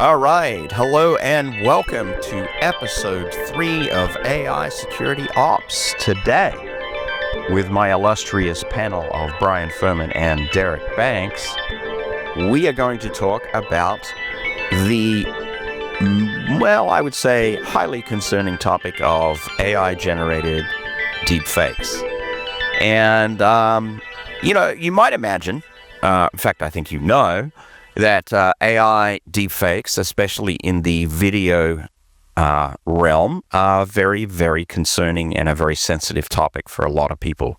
All right. Hello and welcome to episode 3 of AI Security Ops. Today, with my illustrious panel of Brian Fehrman and Derek Banks, we are going to talk about the, I would say, highly concerning topic of AI-generated deepfakes. And, you might imagine, in fact, I think you know, that AI deepfakes, especially in the video realm, are very, very concerning and a very sensitive topic for a lot of people.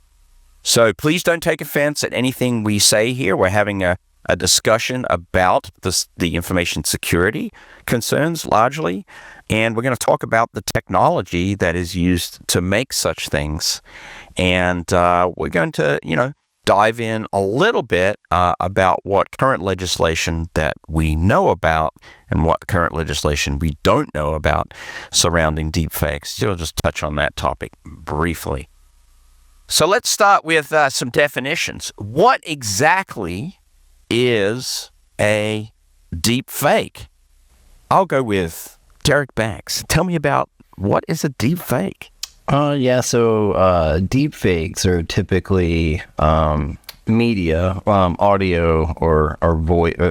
So please don't take offense at anything we say here. We're having a discussion about the information security concerns largely, and we're going to talk about the technology that is used to make such things. And we're going to, dive in a little bit about what current legislation that we know about and what current legislation we don't know about surrounding deepfakes. We'll just touch on that topic briefly. So let's start with some definitions. What exactly is a deepfake? I'll go with Derek Banks. Tell me about what is a deepfake? So deepfakes are typically media, audio or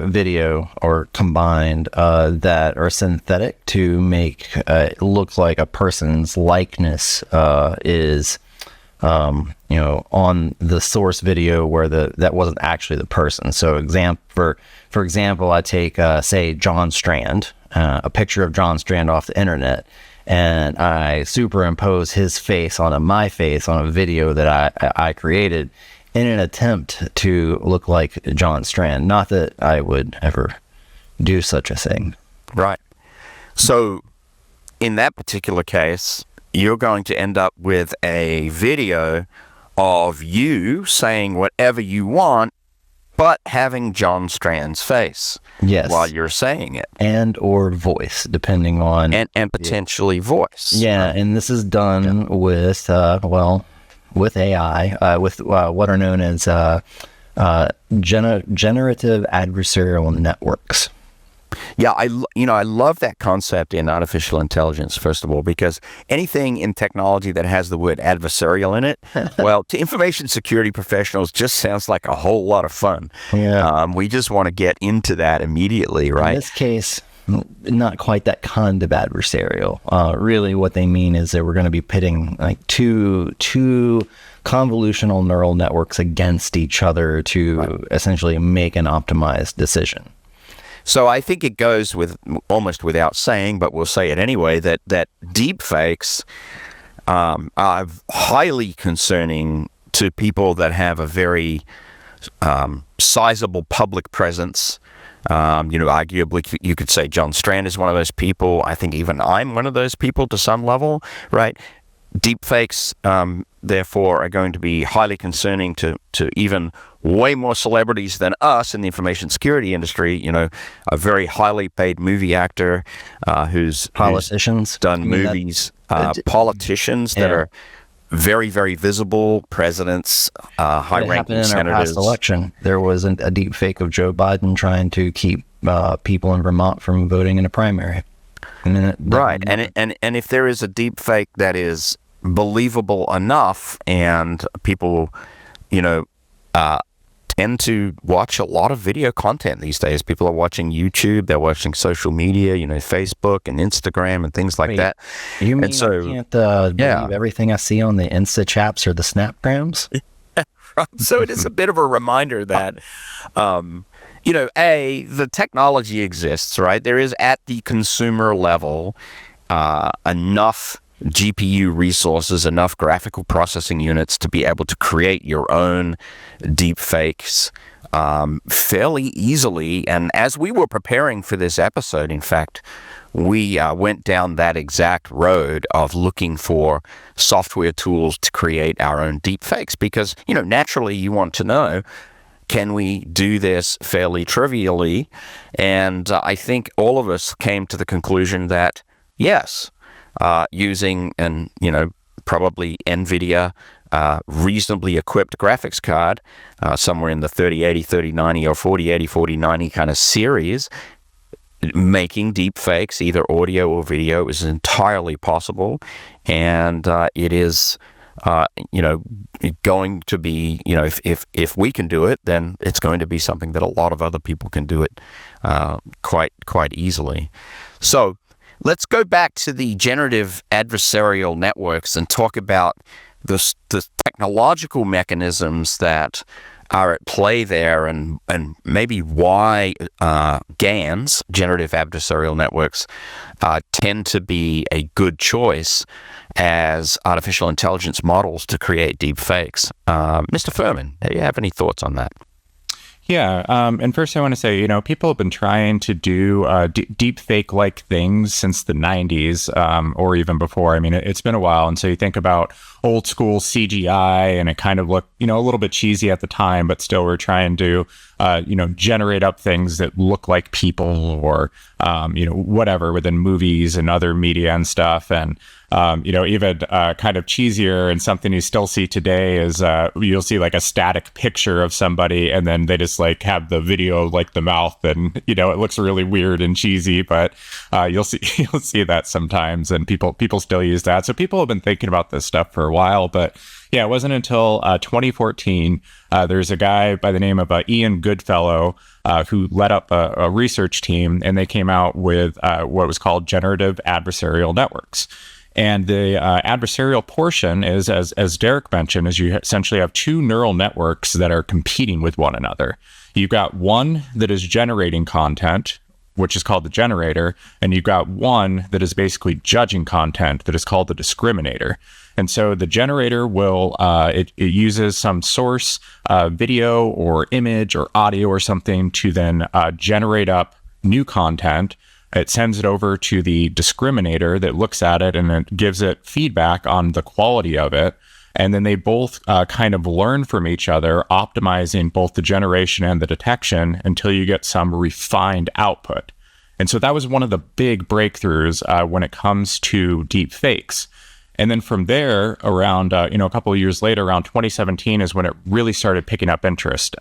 video or combined that are synthetic to make it look like a person's likeness is on the source video where that wasn't actually the person. So for example, I take say John Strand, a picture of John Strand off the internet, and I superimpose his face onto my face on a video that I created in an attempt to look like John Strand. Not that I would ever do such a thing. Right. So in that particular case, you're going to end up with a video of you saying whatever you want, but having John Strand's face. Yes. While you're saying it. And or voice, depending on... And potentially voice. Yeah, right. And this is done with, with AI, with what are known as generative adversarial networks. Yeah, I love that concept in artificial intelligence, first of all, because anything in technology that has the word adversarial in it, well, to information security professionals, just sounds like a whole lot of fun. Yeah. We just want to get into that immediately, right? In this case, not quite that kind of adversarial. Really, what they mean is that we're going to be pitting like two convolutional neural networks against each other to essentially make an optimized decision. So I think it goes with almost without saying, but we'll say it anyway, that deepfakes are highly concerning to people that have a very sizable public presence. Arguably, you could say John Strand is one of those people. I think even I'm one of those people to some level, right? Deepfakes, therefore, are going to be highly concerning to even way more celebrities than us in the information security industry. A very highly paid movie actor who's done movies, politicians that are very, very visible, presidents, high-ranking senators. In our past election, there was a deepfake of Joe Biden trying to keep people in Vermont from voting in a primary. Right, and if there is a deepfake that is believable enough, and people, tend to watch a lot of video content these days. People are watching YouTube, they're watching social media, Facebook and Instagram and things like that. You mean I can't believe everything I see on the Insta chaps or the Snapgrams? So it is a bit of a reminder that, the technology exists, right? There is at the consumer level enough GPU resources, enough graphical processing units to be able to create your own deepfakes fairly easily. And as we were preparing for this episode, in fact, we went down that exact road of looking for software tools to create our own deepfakes because, naturally you want to know, can we do this fairly trivially? And I think all of us came to the conclusion that yes, using probably NVIDIA reasonably equipped graphics card, somewhere in the 3080, 3090 or 4080, 4090 kind of series, making deep fakes, either audio or video, is entirely possible, and it is, going to be, if we can do it, then it's going to be something that a lot of other people can do it quite easily. So let's go back to the generative adversarial networks and talk about the technological mechanisms that are at play there, and maybe why GANs, generative adversarial networks, tend to be a good choice as artificial intelligence models to create deep fakes. Mr. Fehrman, do you have any thoughts on that? Yeah, and first I want to say, people have been trying to do deep fake-like things since the 90s, or even before. I mean, it's been a while, and so you think about old school CGI, and it kind of looked, a little bit cheesy at the time, but still we're trying to, generate up things that look like people, or, whatever within movies and other media and stuff. And, even kind of cheesier, and something you still see today is you'll see like a static picture of somebody, and then they just like have the video like the mouth, and it looks really weird and cheesy, but you'll see that sometimes, and people still use that. So people have been thinking about this stuff for a while, but yeah, it wasn't until 2014 there's a guy by the name of Ian Goodfellow who led up a research team, and they came out with what was called generative adversarial networks. And the adversarial portion is, as Derek mentioned, is you essentially have two neural networks that are competing with one another. You've got one that is generating content, which is called the generator, and you've got one that is basically judging content, that is called the discriminator. And so the generator will, it uses some source video or image or audio or something to then generate up new content. It sends it over to the discriminator that looks at it, and it gives it feedback on the quality of it. And then they both kind of learn from each other, optimizing both the generation and the detection until you get some refined output. And so that was one of the big breakthroughs when it comes to deep fakes. And then from there, around, a couple of years later, around 2017 is when it really started picking up interest.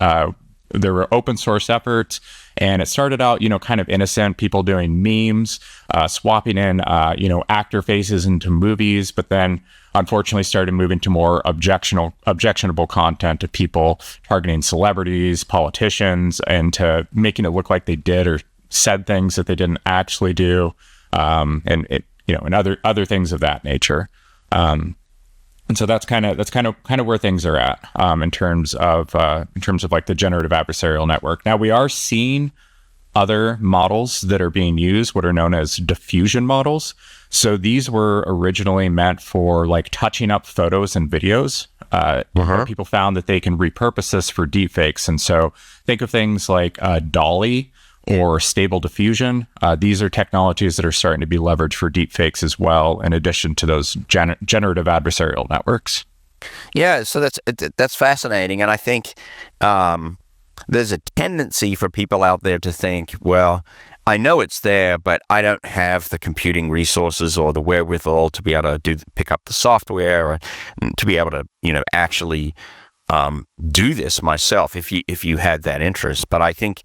There were open source efforts, and it started out, kind of innocent, people doing memes, swapping in, actor faces into movies, but then unfortunately started moving to more objectionable content, to people targeting celebrities, politicians, and to making it look like they did or said things that they didn't actually do, and other things of that nature. And so that's kind of where things are at in terms of like the generative adversarial network. Now we are seeing other models that are being used, what are known as diffusion models. So these were originally meant for like touching up photos and videos. People found that they can repurpose this for deepfakes. And so think of things like Dolly or stable diffusion. These are technologies that are starting to be leveraged for deepfakes as well, in addition to those generative adversarial networks. Yeah, so that's fascinating, and I think there's a tendency for people out there to think, well, I know it's there, but I don't have the computing resources or the wherewithal to be able to pick up the software, or to be able to actually do this myself if you had that interest. But I think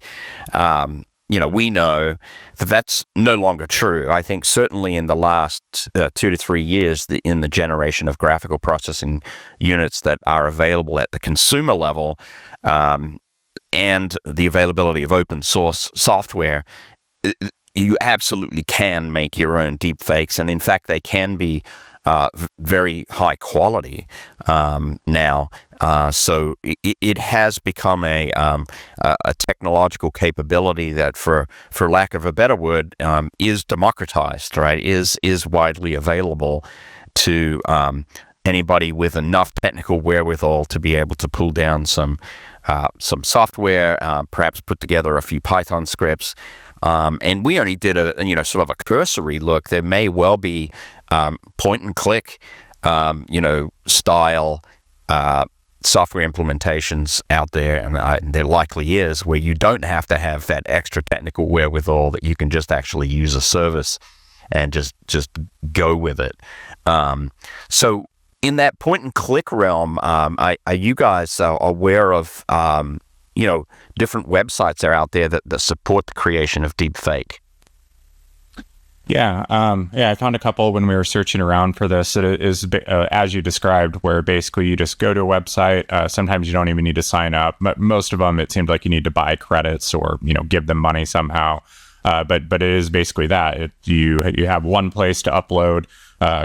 we know that that's no longer true. I think certainly in the last 2 to 3 years, in the generation of graphical processing units that are available at the consumer level, and the availability of open source software, you absolutely can make your own deep fakes. And in fact, they can be very high quality now. So it has become a technological capability that, for lack of a better word, is democratized, right? Is widely available to anybody with enough technical wherewithal to be able to pull down some software, perhaps put together a few Python scripts. And we only did a sort of a cursory look. There may well be point and click, style software implementations out there, and there likely is, where you don't have to have that extra technical wherewithal, that you can just actually use a service and just go with it. So in that point and click realm, are you guys aware of different websites that are out there that support the creation of deep fake? I found a couple when we were searching around for this. It is as you described, where basically you just go to a website. Sometimes you don't even need to sign up, but most of them it seems like you need to buy credits or give them money somehow. But it is basically that you have one place to upload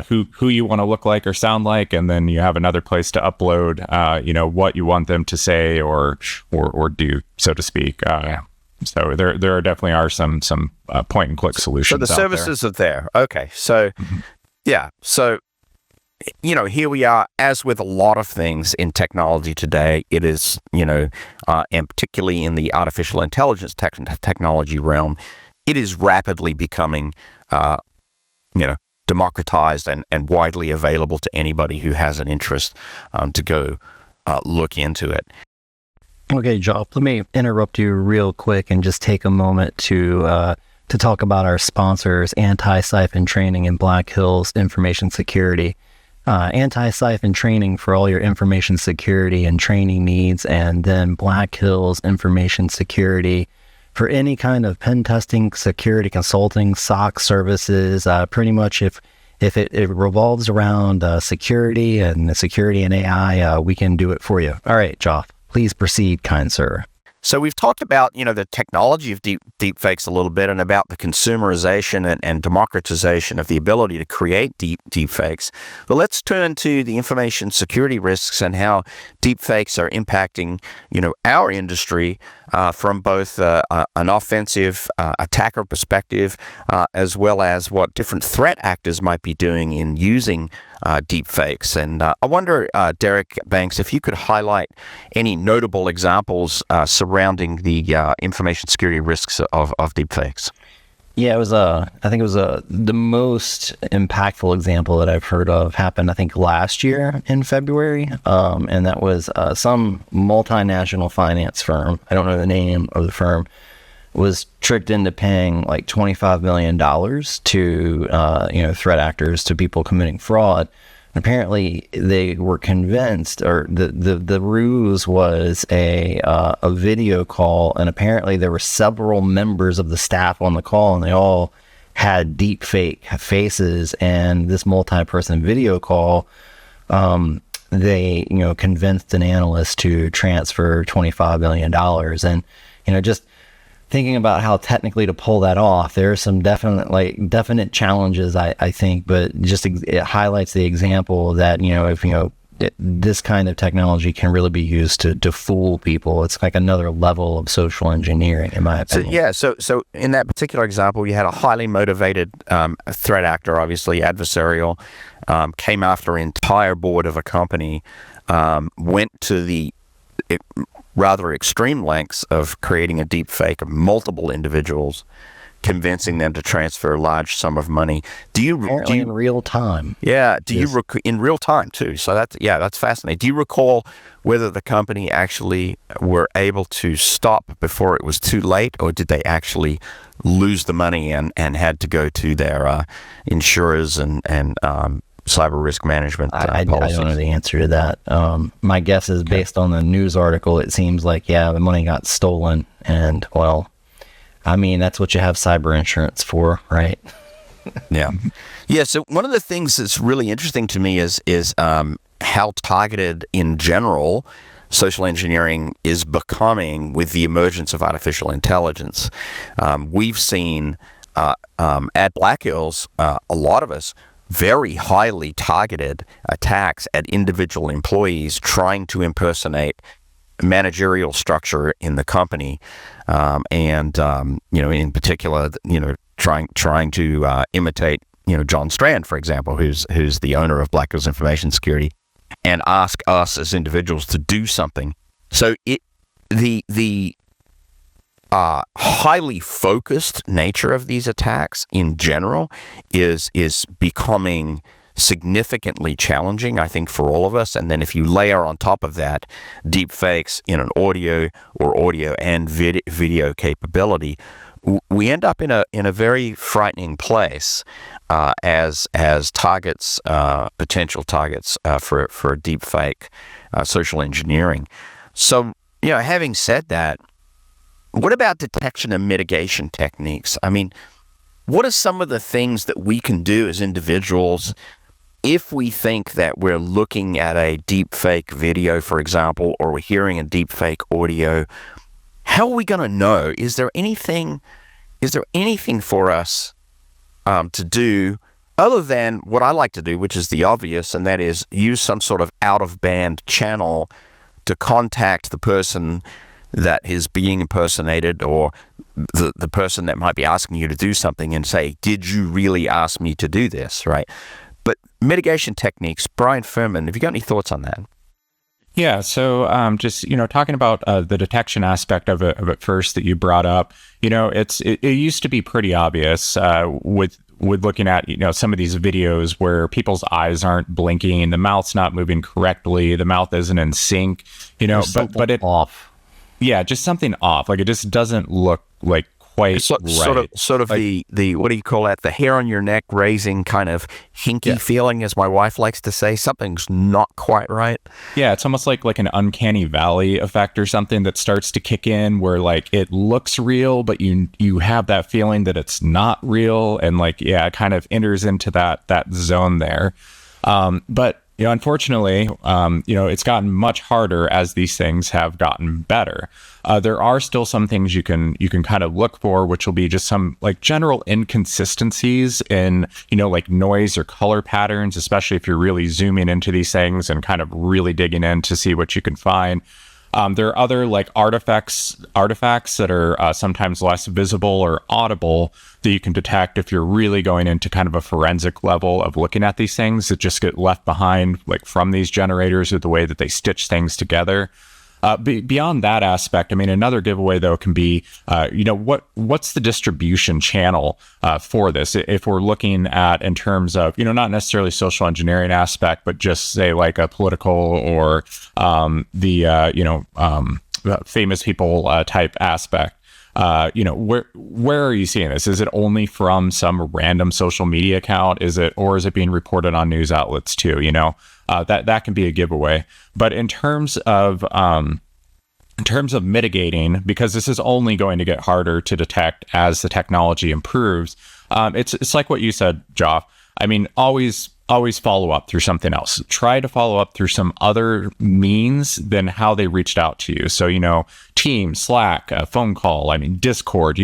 who you want to look like or sound like, and then you have another place to upload what you want them to say or do, so to speak. So there definitely are some point and click solutions. So the services are there. Okay. So yeah. So here we are, as with a lot of things in technology today, it is, and particularly in the artificial intelligence technology realm, it is rapidly becoming, democratized and widely available to anybody who has an interest to go look into it. Okay, Joff, let me interrupt you real quick and just take a moment to talk about our sponsors, Anti-Siphon Training and Black Hills Information Security. Anti-Siphon Training for all your information security and training needs, and then Black Hills Information Security for any kind of pen testing, security consulting, SOC services. Pretty much if it revolves around security and AI, we can do it for you. All right, Joff, please proceed, kind sir. So we've talked about, the technology of deepfakes a little bit, and about the consumerization and democratization of the ability to create deepfakes. But let's turn to the information security risks and how deepfakes are impacting, our industry from both an offensive attacker perspective, as well as what different threat actors might be doing in using deepfakes. And I wonder, Derek Banks, if you could highlight any notable examples surrounding the information security risks of deepfakes. Yeah, it was I think it was the most impactful example that I've heard of happened, I think, last year in February. And that was some multinational finance firm, I don't know the name of the firm, was tricked into paying like $25 million to threat actors, to people committing fraud. And apparently they were convinced, or the ruse was a video call, and apparently there were several members of the staff on the call, and they all had deep fake faces. And this multi-person video call, they convinced an analyst to transfer $25 million. And just thinking about how technically to pull that off, there are some definite challenges, I think, but just it highlights the example that, if, this kind of technology can really be used to fool people. It's like another level of social engineering, in my opinion. So in that particular example, you had a highly motivated threat actor, obviously adversarial, came after an entire board of a company, went to the rather extreme lengths of creating a deep fake of multiple individuals, convincing them to transfer a large sum of money. Apparently in real time. Yeah. In real time too. So that's fascinating. Do you recall whether the company actually were able to stop before it was too late, or did they actually lose the money and had to go to their insurers and cyber risk management policies? I don't know the answer to that. My guess is, based on the news article, it seems like, the money got stolen. And, well, I mean, that's what you have cyber insurance for, right? Yeah. So one of the things that's really interesting to me is how targeted in general social engineering is becoming with the emergence of artificial intelligence. We've seen at Black Hills, a lot of us, very highly targeted attacks at individual employees trying to impersonate managerial structure in the company, and in particular, trying to imitate John Strand, for example, who's the owner of Black Hills Information Security, and ask us as individuals to do something. So the highly focused nature of these attacks in general is becoming significantly challenging, I think, for all of us. And then if you layer on top of that deep fakes in an audio or audio and video capability, we end up in a very frightening place as targets, potential targets for deep fake social engineering. So, having said that, what about detection and mitigation techniques? I mean, what are some of the things that we can do as individuals if we think that we're looking at a deepfake video, for example, or we're hearing a deepfake audio? How are we going to know? Is there anything for us to do other than what I like to do, which is the obvious, and that is use some sort of out-of-band channel to contact the person that is being impersonated, or the person that might be asking you to do something, and say, did you really ask me to do this, right? But mitigation techniques, Brian Fehrman, have you got any thoughts on that? Yeah, so just talking about the detection aspect of it first that you brought up, it used to be pretty obvious with looking at some of these videos where people's eyes aren't blinking, the mouth's not moving correctly, the mouth isn't in sync, but it off. Yeah, just something off. Like, it just doesn't look like quite right. Sort of like the what do you call that? The hair on your neck raising kind of hinky feeling, as my wife likes to say. Something's not quite right. Yeah, it's almost like an uncanny valley effect or something that starts to kick in, where like it looks real, but you have that feeling that it's not real, and it kind of enters into that zone there. But unfortunately, it's gotten much harder as these things have gotten better. There are still some things you can kind of look for, which will be just some general inconsistencies in, noise or color patterns, especially if you're really zooming into these things and kind of really digging in to see what you can find. There are other artifacts that are sometimes less visible or audible that you can detect if you're really going into kind of a forensic level of looking at these things that just get left behind from these generators, or the way that they stitch things together. Beyond that aspect, another giveaway though can be, what's the distribution channel for this? If we're looking at in terms of, not necessarily social engineering aspect, but just say a political or famous people type aspect. Where are you seeing this? Is it only from some random social media account? Or is it being reported on news outlets too? That can be a giveaway. But in terms of mitigating, because this is only going to get harder to detect as the technology improves, it's like what you said, Joff. Always follow up through something else. Try to follow up through some other means than how they reached out to you. So, Teams, Slack, a phone call, Discord,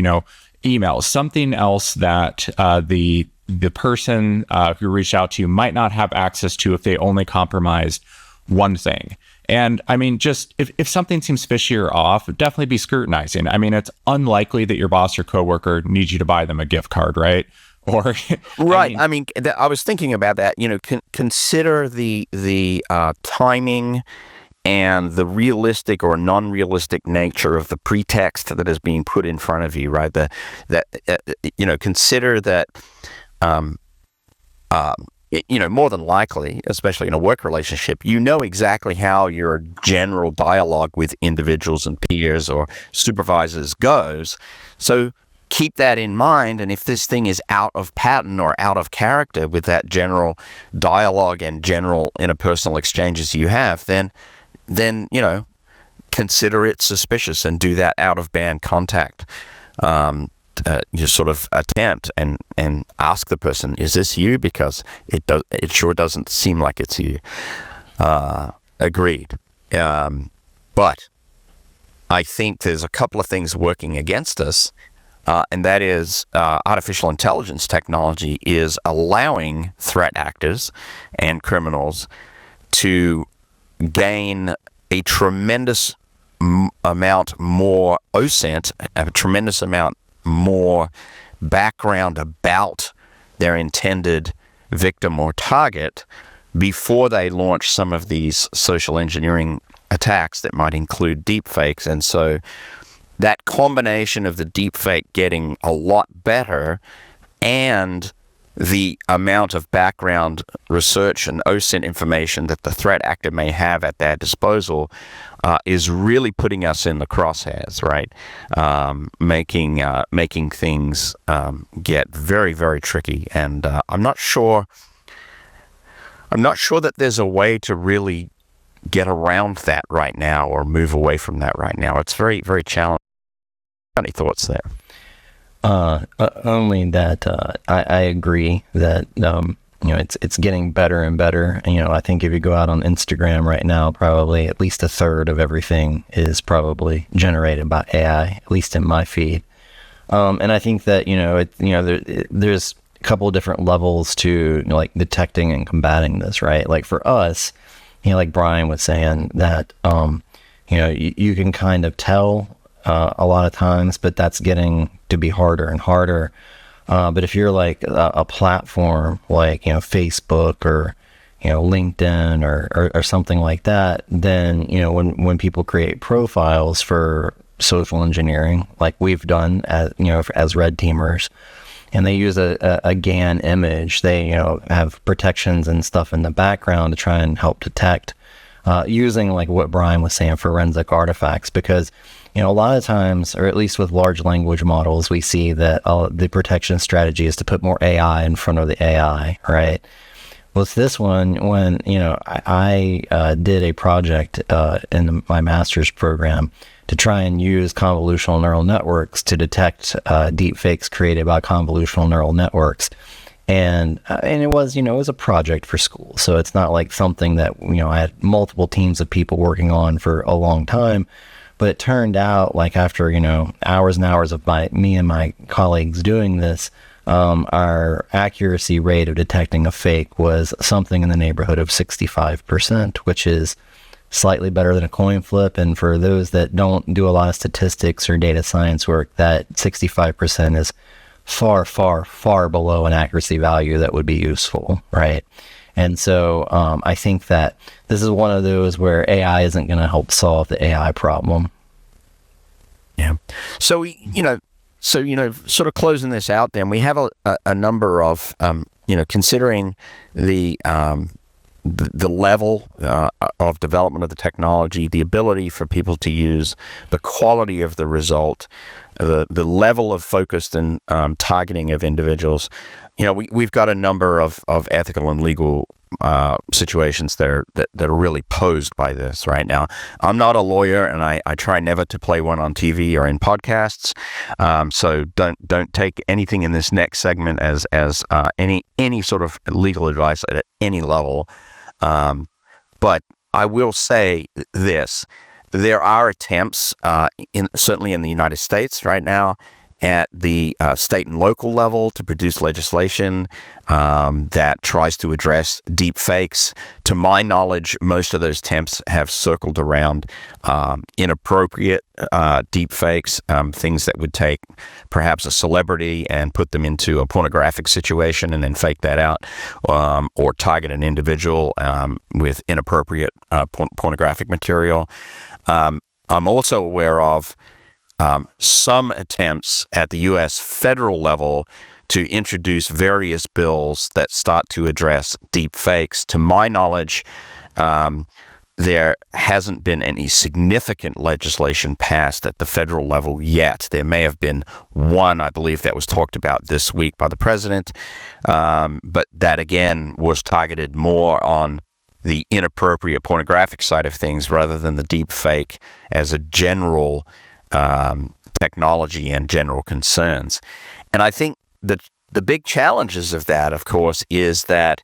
email, something else that the person who reached out to you might not have access to if they only compromised one thing. And just if something seems fishy or off, definitely be scrutinizing. It's unlikely that your boss or coworker needs you to buy them a gift card, right? Or right. I was thinking about that. Consider the timing and the realistic or non-realistic nature of the pretext that is being put in front of you. Right. Consider that. More than likely, especially in a work relationship, exactly how your general dialogue with individuals and peers or supervisors goes. So keep that in mind. And if this thing is out of pattern or out of character with that general dialogue and general interpersonal exchanges you have, then consider it suspicious and do that out of band contact. You sort of attempt and ask the person, is this you? Because it sure doesn't seem like it's you. Agreed. But I think there's a couple of things working against us, and that is artificial intelligence technology is allowing threat actors and criminals to gain a tremendous amount more OSINT, a tremendous amount more background about their intended victim or target before they launch some of these social engineering attacks that might include deepfakes. And so that combination of the deepfake getting a lot better and the amount of background research and OSINT information that the threat actor may have at their disposal is really putting us in the crosshairs, right? Making things get very, very tricky. And I'm not sure that there's a way to really get around that right now or move away from that right now. It's very, very challenging. Any thoughts there? Only that I agree that it's getting better and better. And, I think if you go out on Instagram right now, probably at least a third of everything is probably generated by AI, at least in my feed. And I think that there's a couple of different levels to like detecting and combating this, right? Like for us, like Brian was saying that you can kind of tell a lot of times, but that's getting to be harder and harder. But if you're like a platform like Facebook or LinkedIn or something like that, then when people create profiles for social engineering, like we've done as red teamers, and they use a GAN image, they have protections and stuff in the background to try and help detect using like what Brian was saying, forensic artifacts, because a lot of times, or at least with large language models, we see that the protection strategy is to put more AI in front of the AI, right? With this one, when I did a project in my master's program to try and use convolutional neural networks to detect deepfakes created by convolutional neural networks. And it was, it was a project for school. So it's not like something that, I had multiple teams of people working on for a long time. But it turned out like after, hours and hours of me and my colleagues doing this, our accuracy rate of detecting a fake was something in the neighborhood of 65%, which is slightly better than a coin flip. And for those that don't do a lot of statistics or data science work, that 65% is far, far, far below an accuracy value that would be useful, right? And so I think that this is one of those where AI isn't going to help solve the AI problem. Yeah. So, sort of closing this out, then we have a number of, considering the level of development of the technology, the ability for people to use, the quality of the result, the level of focused and targeting of individuals. We've got a number of ethical and legal situations that are really posed by this right now. I'm not a lawyer, and I try never to play one on TV or in podcasts. So don't take anything in this next segment as any sort of legal advice at any level. But I will say this: there are attempts, certainly in the United States right now, at the state and local level to produce legislation that tries to address deep fakes. To my knowledge, most of those attempts have circled around inappropriate deep fakes, things that would take perhaps a celebrity and put them into a pornographic situation and then fake that out, or target an individual with inappropriate pornographic material. I'm also aware of some attempts at the U.S. federal level to introduce various bills that start to address deep fakes. To my knowledge, there hasn't been any significant legislation passed at the federal level yet. There may have been one, I believe, that was talked about this week by the president, but that again was targeted more on the inappropriate pornographic side of things rather than the deep fake as a general technology and general concerns. And I think that the big challenges of that, of course, is that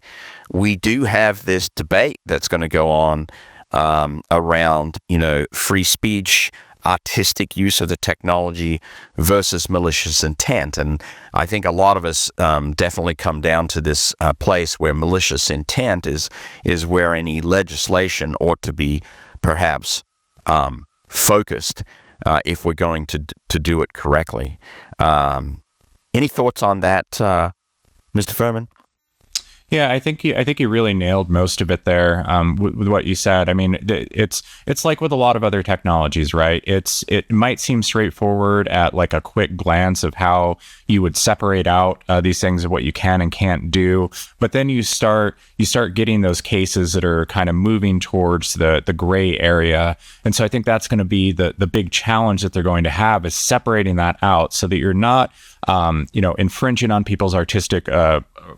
we do have this debate that's going to go on around, free speech, artistic use of the technology versus malicious intent. And I think a lot of us definitely come down to this place where malicious intent is where any legislation ought to be perhaps focused if we're going to do it correctly. Any thoughts on that, Mr. Fehrman? Yeah, I think you really nailed most of it there with what you said. I mean, it's like with a lot of other technologies, right? It might seem straightforward at like a quick glance of how you would separate out these things of what you can and can't do, but then you start getting those cases that are kind of moving towards the gray area, and so I think that's going to be the big challenge that they're going to have, is separating that out so that you're not infringing on people's artistic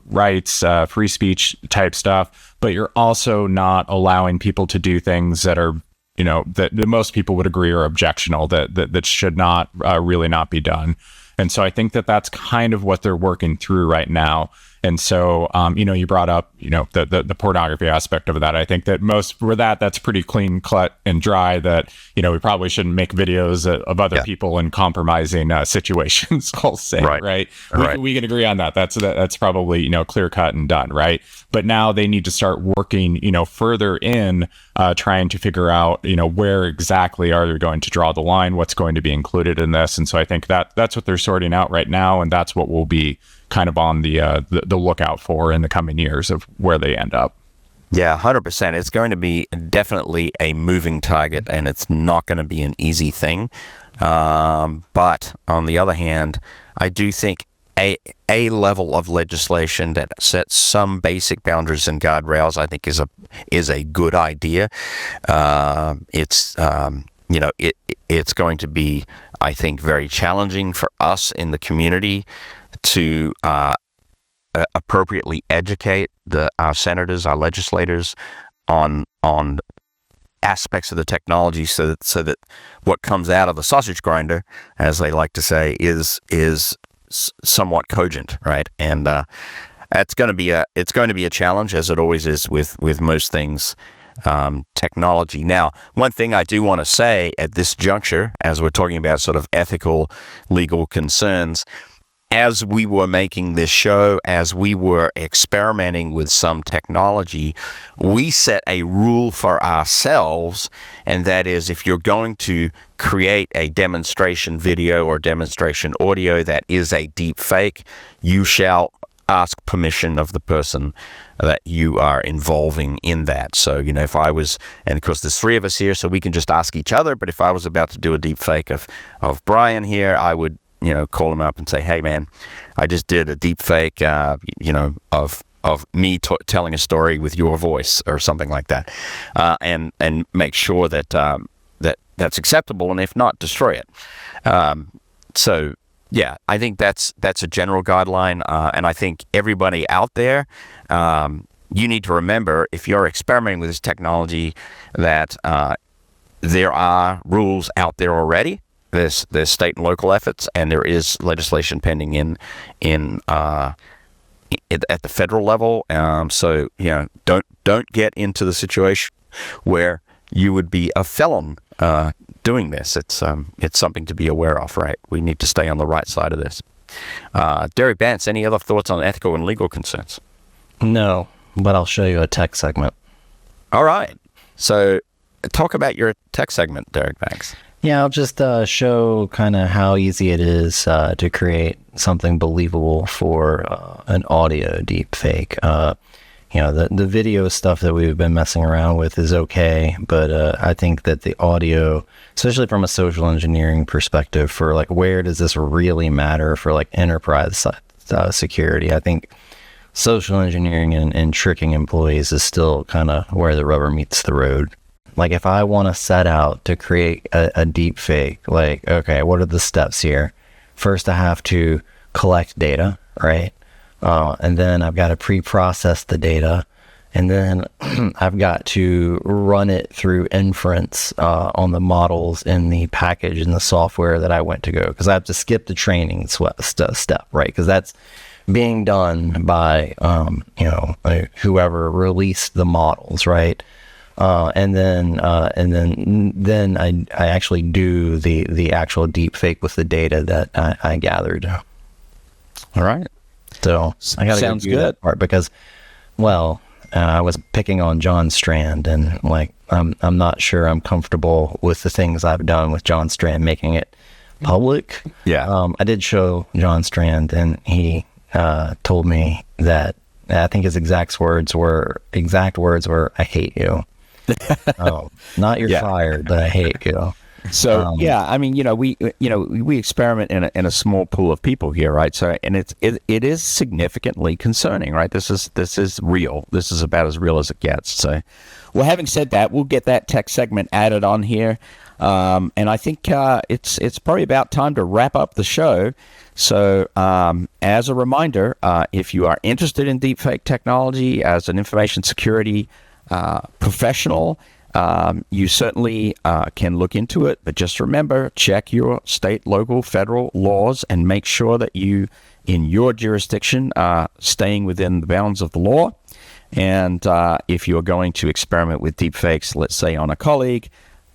rights, free speech type stuff, but you're also not allowing people to do things that are, that most people would agree are objectionable, that should not really not be done. And so I think that that's kind of what they're working through right now. And so, you brought up, the pornography aspect of that. I think that that's pretty clean cut and dry, that, we probably shouldn't make videos of other people in compromising situations, I'll say, right? We can agree on that. That's probably, clear cut and done, right? But now they need to start working, further in trying to figure out, where exactly are they going to draw the line, what's going to be included in this. And so I think that's what they're sorting out right now. And that's what we'll be kind of on the lookout for in the coming years of where they end up. Yeah, 100%. It's going to be definitely a moving target, and it's not going to be an easy thing. But on the other hand, I do think a level of legislation that sets some basic boundaries and guardrails, I think, is a good idea. It's going to be, I think, very challenging for us in the community to appropriately educate our senators, our legislators on aspects of the technology, so that what comes out of the sausage grinder, as they like to say, is somewhat cogent, right? And it's going to be a challenge, as it always is with most things. Technology. Now, one thing I do want to say at this juncture, as we're talking about sort of ethical, legal concerns, as we were making this show, as we were experimenting with some technology, we set a rule for ourselves, and that is, if you're going to create a demonstration video or demonstration audio that is a deep fake, you shall ask permission of the person that you are involving in that. So, if I was, and of course there's three of us here, so we can just ask each other, but if I was about to do a deep fake of Brian here, I would, call him up and say, hey man, I just did a deep fake, of me telling a story with your voice or something like that, and make sure that that's acceptable, and if not, destroy it. So yeah, I think that's a general guideline, and I think everybody out there, you need to remember, if you're experimenting with this technology, that there are rules out there already. There's state and local efforts, and there is legislation pending at the federal level. So don't get into the situation where you would be a felon doing this. It's something to be aware of, right? We need to stay on the right side of this. Derek Bance, any other thoughts on ethical and legal concerns? No, but I'll show you a tech segment. All right. So talk about your tech segment, Derek Banks. Yeah, I'll just show kind of how easy it is to create something believable for an audio deep fake. The video stuff that we've been messing around with is okay, but I think that the audio, especially from a social engineering perspective, for like, where does this really matter for like enterprise security? I think social engineering and tricking employees is still kind of where the rubber meets the road. Like, if I want to set out to create a deep fake, like, okay, what are the steps here? First, I have to collect data, right? And then I've got to pre-process the data. And then I've got to run it through inference on the models in the package and the software that I went to go. Because I have to skip the training step, right? Because that's being done by, whoever released the models, right? And then I actually do the actual deep fake with the data that I gathered. All right. So I got to sounds good that part because, I was picking on John Strand, and like I'm not sure I'm comfortable with the things I've done with John Strand, making it public. Yeah. I did show John Strand, and he told me that, I think his exact words were, "I hate you." Not you're fired, but I hate you. So we experiment in a small pool of people here, right? So, and it is significantly concerning, right? This is real. This is about as real as it gets. So, well, having said that, we'll get that tech segment added on here, and I think it's probably about time to wrap up the show. So, as a reminder, if you are interested in deepfake technology as an information security professional, you certainly can look into it, but just remember, check your state, local, federal laws and make sure that you, in your jurisdiction, are staying within the bounds of the law. And if you're going to experiment with deepfakes, let's say on a colleague,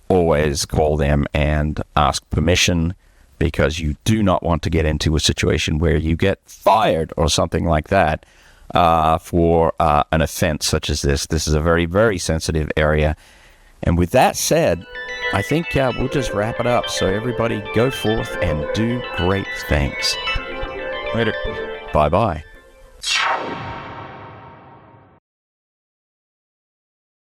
always call them and ask permission, because you do not want to get into a situation where you get fired or something like that for an offense such as this. This is a very, very sensitive area. And with that said, I think we'll just wrap it up. So everybody go forth and do great things. Later. Bye-bye.